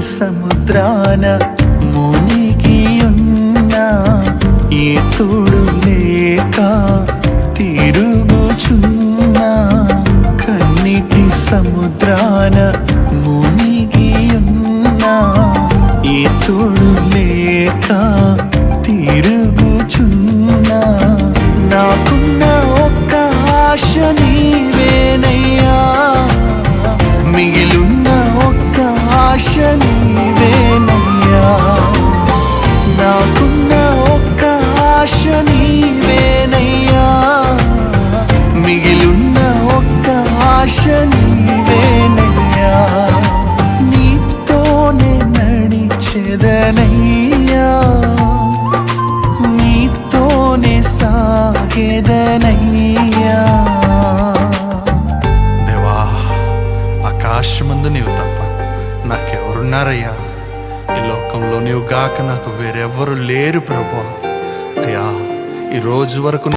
సముద్రాన మునిగి ఉన్నా ఏ తోడు లేక తిరుగుచున్నా కన్నిటి సముద్రాన మునిగి ఉన్నా ఏ తోడు లేక తిరుగుచున్నా నాకున్న ఒక్క ఆశ నీవేనయ్యా మిగిలున్న ఒక్క ఆశ నీవేనయ్యా నాకున్న ఒక్క ఆశ నీవేనయ్యా మిగిలున్న ఒక్క ఆశ నీవేనయ్యా నీతోనే నడిచెదనయ్యా నీతోనే సాగెదనయ్యా దేవా ఆకాశమందు నీవు తప్ప నాకెవరున్నారయ్యా ఈ లోకంలో నీవు గాక నాకు వేరెవ్వరు లేరు ప్రభువా అయ్యా ఈ రోజు వరకు